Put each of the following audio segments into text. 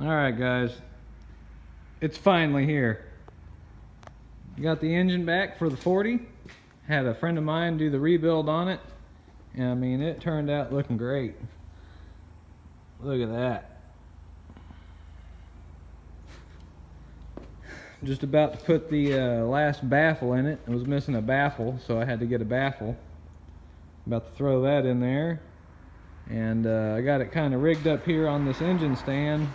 Alright guys, it's finally here. Got the engine back for the 40. Had a friend of mine do the rebuild on it. And I mean, it turned out looking great. Look at that. Just about to put the last baffle in it. I was missing a baffle, so I had to get a baffle. About to throw that in there. And I got it kind of rigged up here on this engine stand.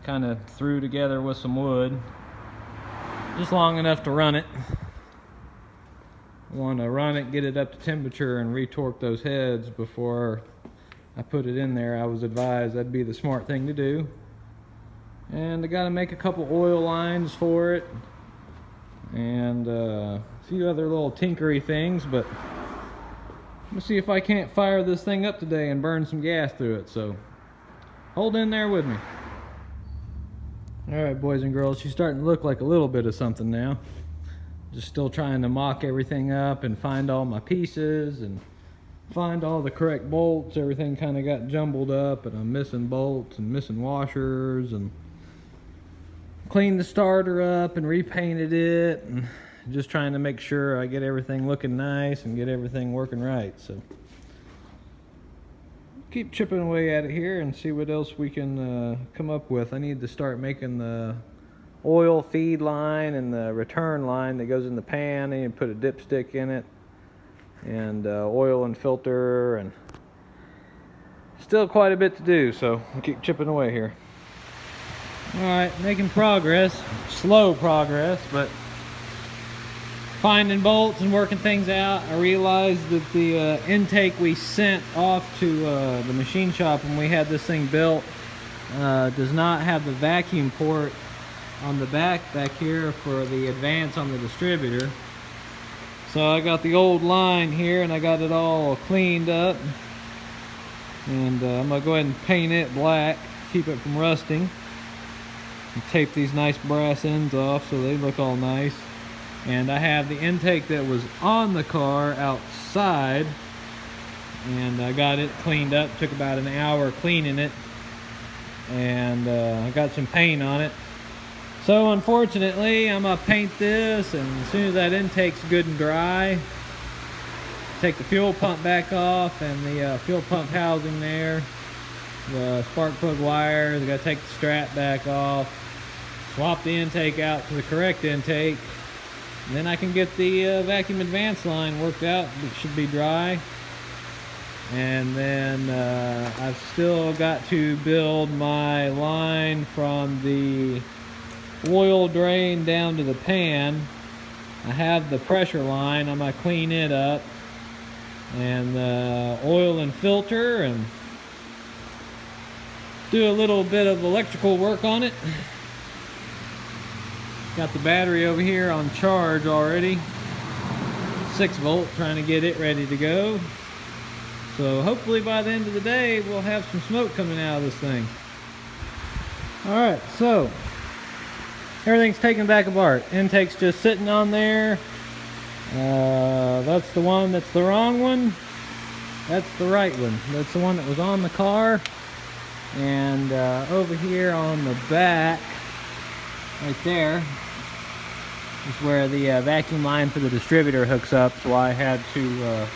Kind of threw together with some wood. Just long enough to run it. I want to run it, get it up to temperature, and retorque those heads before I put it in there. I was advised that'd be the smart thing to do. And I got to make a couple oil lines for it. And a few other little tinkery things, but let's see if I can't fire this thing up today and burn some gas through it. So hold in there with me. Alright boys and girls, she's starting to look like a little bit of something now. Just still trying to mock everything up and find all my pieces and find all the correct bolts. Everything kind of got jumbled up and I'm missing bolts and missing washers, and cleaned the starter up and repainted it, and just trying to make sure I get everything looking nice and get everything working right. So keep chipping away at it here and see what else we can come up with. I need to start making the oil feed line and the return line that goes in the pan. I need to put a dipstick in it, and oil and filter, and still quite a bit to do, so I'll keep chipping away here. Alright, making progress. Slow progress, but finding bolts and working things out. I realized that the intake we sent off to the machine shop when we had this thing built does not have the vacuum port on the back here for the advance on the distributor. So I got the old line here and I got it all cleaned up, and I'm gonna go ahead and paint it black, keep it from rusting, and tape these nice brass ends off so they look all nice. And I have the intake that was on the car outside, and I got it cleaned up. Took about an hour cleaning it, and I got some paint on it. So unfortunately, I'm gonna paint this, and as soon as that intake's good and dry, take the fuel pump back off and the fuel pump housing there, the spark plug wires. I gotta take the strap back off, swap the intake out to the correct intake. And then I can get the vacuum advance line worked out. It should be dry. And then I've still got to build my line from the oil drain down to the pan. I have the pressure line. I'm going to clean it up. And oil and filter, and do a little bit of electrical work on it. Got the battery over here on charge already, 6 volt, trying to get it ready to go. So hopefully by the end of the day we'll have some smoke coming out of this thing. Alright, so everything's taken back apart. Intake's just sitting on there. That's the one that's the wrong one. That's the right one. That's the one that was on the car. And over here on the back, right there, is where the vacuum line for the distributor hooks up. So I had to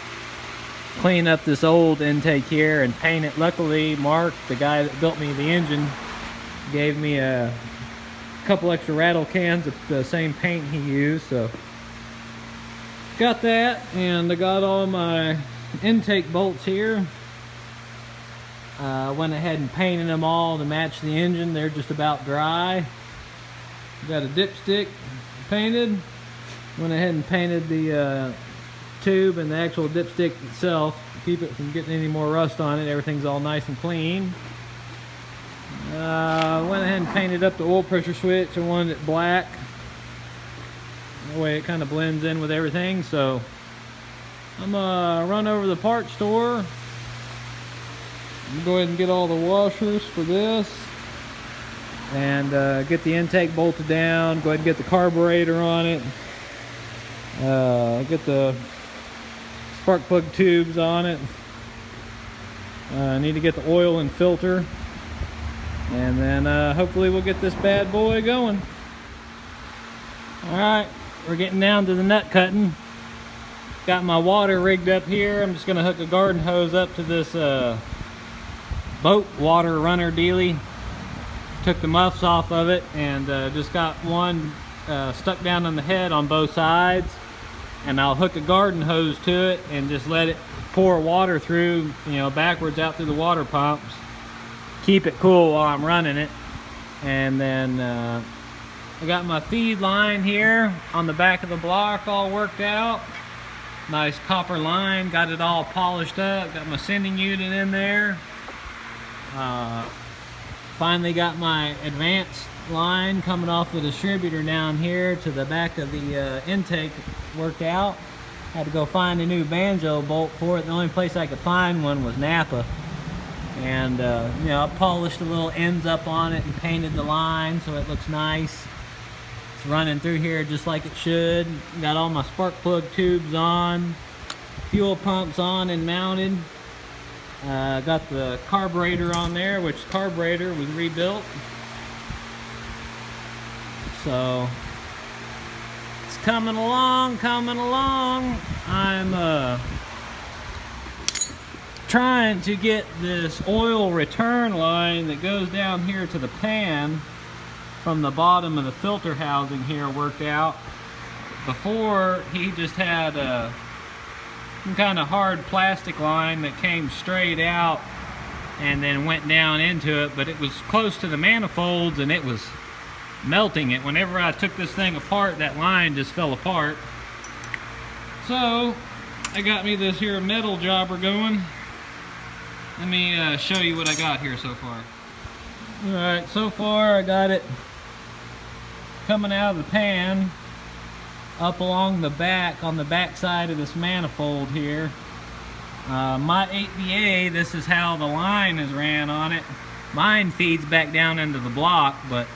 clean up this old intake here and paint it. Luckily, Mark, the guy that built me the engine, gave me a couple extra rattle cans of the same paint he used. So got that, and I got all my intake bolts here. Went ahead and painted them all to match the engine. They're just about dry. Got a dipstick painted. Went ahead and painted the tube and the actual dipstick itself to keep it from getting any more rust on it. Everything's all nice and clean. Went ahead and painted up the oil pressure switch. I wanted it black. That way it kind of blends in with everything. So I'm gonna run over to the parts store. Go ahead and get all the washers for this, and get the intake bolted down. Go ahead and get the carburetor on it. Get the spark plug tubes on it. I need to get the oil and filter. And then hopefully we'll get this bad boy going. All right, we're getting down to the nut cutting. Got my water rigged up here. I'm just gonna hook a garden hose up to this boat water runner dealie. Took the muffs off of it and just got one stuck down on the head on both sides. And I'll hook a garden hose to it and just let it pour water through, you know, backwards out through the water pumps. Keep it cool while I'm running it. And then I got my feed line here on the back of the block all worked out. Nice copper line, got it all polished up, got my sending unit in there. Finally got my advanced line coming off the distributor down here to the back of the intake worked out. Had to go find a new banjo bolt for it. The only place I could find one was Napa. And you know, I polished the little ends up on it and painted the line so it looks nice. It's running through here just like it should. Got all my spark plug tubes on, fuel pumps on and mounted. Got the carburetor on there, which carburetor was rebuilt. So it's coming along, coming along. I'm trying to get this oil return line that goes down here to the pan from the bottom of the filter housing here worked out. Before, he just had some kind of hard plastic line that came straight out and then went down into it, but it was close to the manifolds and it was melting it. Whenever I took this thing apart, that line just fell apart. So I got me this here metal jobber going. Let me show you what I got here so far. Alright, so far I got it coming out of the pan up along the back, on the back side of this manifold here. My 8BA, this is how the line is ran on it. Mine feeds back down into the block, but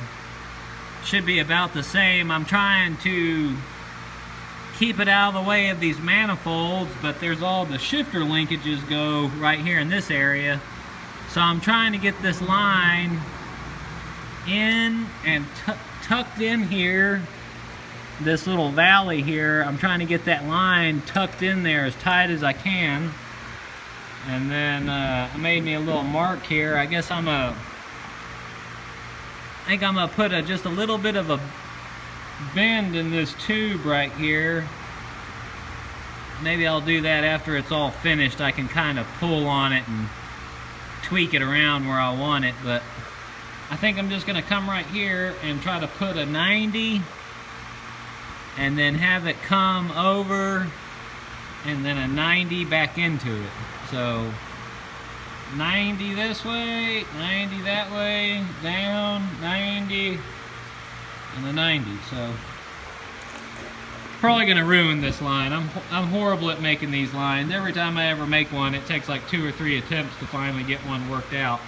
should be about the same. I'm trying to keep it out of the way of these manifolds, but there's all the shifter linkages go right here in this area. So I'm trying to get this line in and tucked in here, this little valley here. I'm trying to get that line tucked in there as tight as I can. And then I made me a little mark here. I guess I think I'm gonna put just a little bit of a bend in this tube right here. Maybe I'll do that after it's all finished. I can kind of pull on it and tweak it around where I want it, but I think I'm just gonna come right here and try to put a 90 and then have it come over and then a 90 back into it. So 90 this way, 90 that way, down, 90, and a 90. So probably gonna ruin this line. I'm horrible at making these lines. Every time I ever make one, it takes like 2 or 3 attempts to finally get one worked out.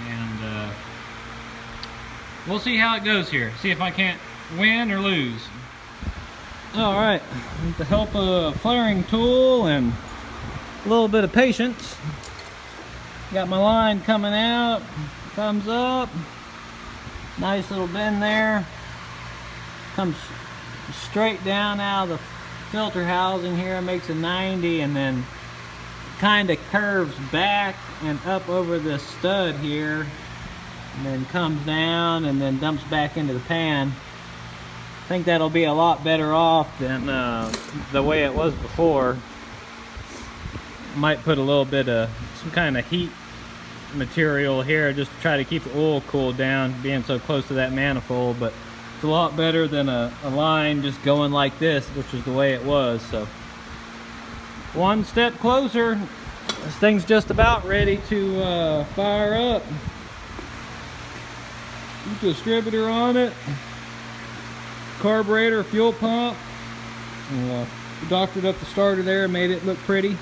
And we'll see how it goes here. See if I can't win or lose. All right, with the help of a flaring tool and a little bit of patience, got my line coming out, comes up, nice little bend there, comes straight down out of the filter housing here, makes a 90, and then kind of curves back and up over this stud here, and then comes down and then dumps back into the pan. I think that'll be a lot better off than the way it was before. Might put a little bit of some kind of heat material here just to try to keep the oil cooled down, being so close to that manifold, but it's a lot better than a line just going like this, which is the way it was. So one step closer. This thing's just about ready to fire up. Put the distributor on it, carburetor, fuel pump. Doctored up the starter there, made it look pretty.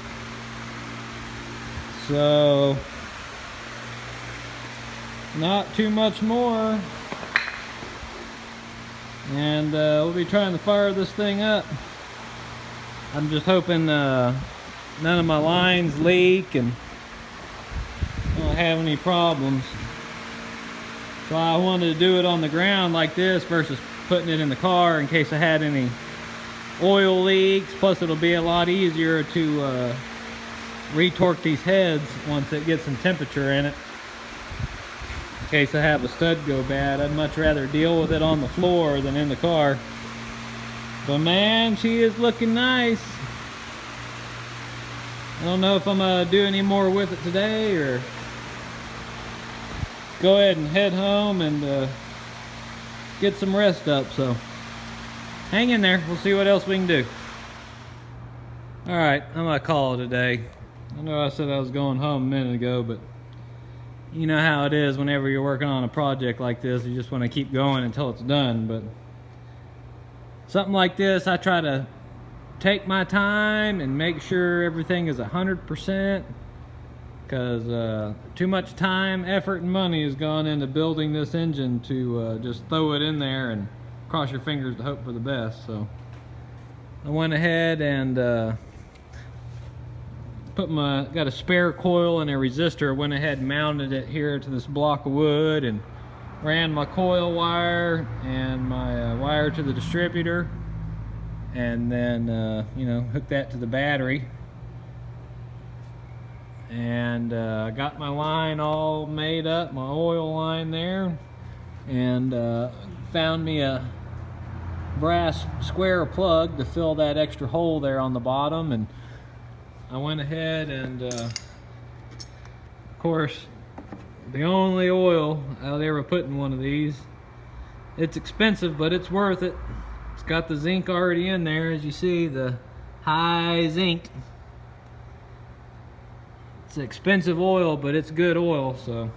So not too much more, and we'll be trying to fire this thing up. I'm just hoping none of my lines leak and I don't have any problems. So I wanted to do it on the ground like this versus putting it in the car in case I had any oil leaks. Plus it'll be a lot easier to retorque these heads once it gets some temperature in it. In case I have a stud go bad, I'd much rather deal with it on the floor than in the car. But man, she is looking nice. I don't know if I'm gonna do any more with it today or go ahead and head home and get some rest up. So hang in there, we'll see what else we can do. All right, I'm gonna call it a day. I know I said I was going home a minute ago, but you know how it is whenever you're working on a project like this, you just want to keep going until it's done. But something like this, I try to take my time and make sure everything is 100%, because too much time, effort, and money has gone into building this engine to just throw it in there and cross your fingers to hope for the best. So I went ahead and got a spare coil and a resistor. Went ahead and mounted it here to this block of wood and ran my coil wire and my wire to the distributor, and then hooked that to the battery, and got my line all made up, my oil line there, and found me a brass square plug to fill that extra hole there on the bottom. And I went ahead and of course, the only oil I'll ever put in one of these. It's expensive, but it's worth it. It's got the zinc already in there, as you see, the high zinc. It's expensive oil, but it's good oil. So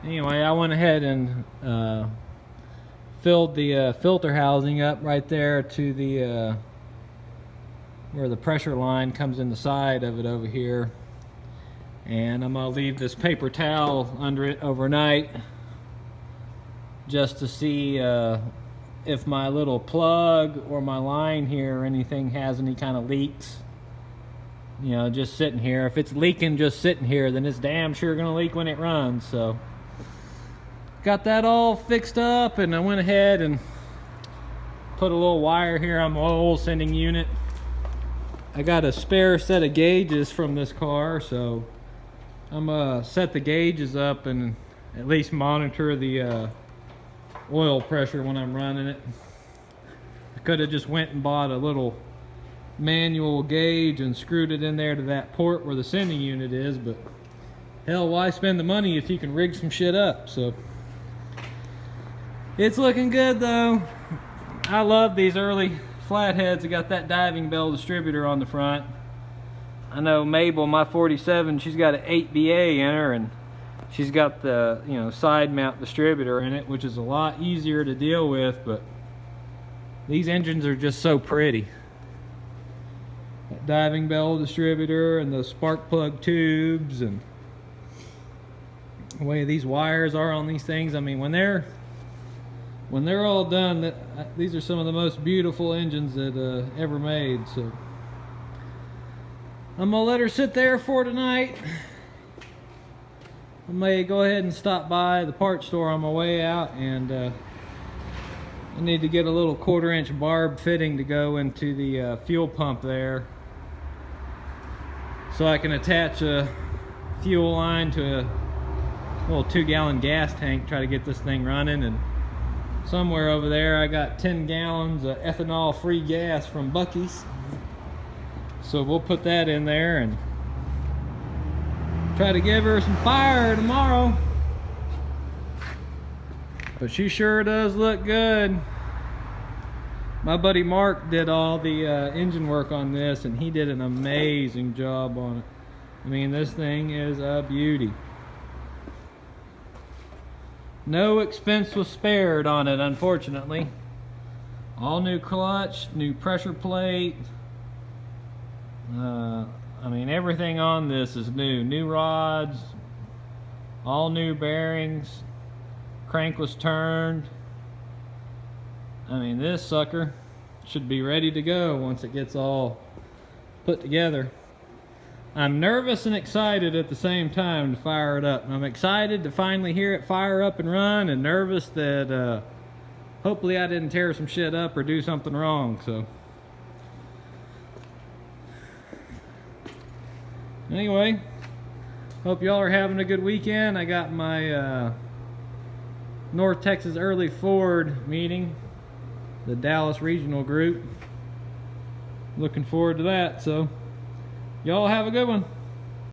anyway, I went ahead and filled the filter housing up right there to the where the pressure line comes in the side of it over here. And I'm gonna leave this paper towel under it overnight just to see if my little plug or my line here or anything has any kind of leaks. You know, just sitting here. If it's leaking just sitting here, then it's damn sure gonna leak when it runs. So got that all fixed up, and I went ahead and put a little wire here on my oil sending unit. I got a spare set of gauges from this car, so I'm gonna set the gauges up and at least monitor the oil pressure when I'm running it. I could have just went and bought a little manual gauge and screwed it in there to that port where the sending unit is, but hell, why spend the money if you can rig some shit up? So it's looking good though. I love these early flatheads that got that diving bell distributor on the front. I know Mabel, my 47, she's got an 8BA in her, and she's got the side mount distributor in it, which is a lot easier to deal with. But these engines are just so pretty. That diving bell distributor and the spark plug tubes, and the way these wires are on these things. I mean, when they're all done, these are some of the most beautiful engines that ever made. So I'm gonna let her sit there for tonight. I may go ahead and stop by the parts store on my way out, and I need to get a little 1/4-inch barb fitting to go into the fuel pump there, so I can attach a fuel line to a little 2-gallon gas tank, try to get this thing running. And somewhere over there I got 10 gallons of ethanol free gas from Buc-ee's, so we'll put that in there and try to give her some fire tomorrow. But she sure does look good. My buddy Mark did all the engine work on this, and he did an amazing job on it. I mean, this thing is a beauty. No expense was spared on it, unfortunately. All new clutch, new pressure plate. I mean, everything on this is new. New rods, all new bearings. Crank was turned. I mean, this sucker should be ready to go once it gets all put together. I'm nervous and excited at the same time to fire it up. I'm excited to finally hear it fire up and run, and nervous that hopefully I didn't tear some shit up or do something wrong. So anyway, hope y'all are having a good weekend. I got my North Texas Early Ford meeting, the Dallas Regional Group. Looking forward to that. So y'all have a good one.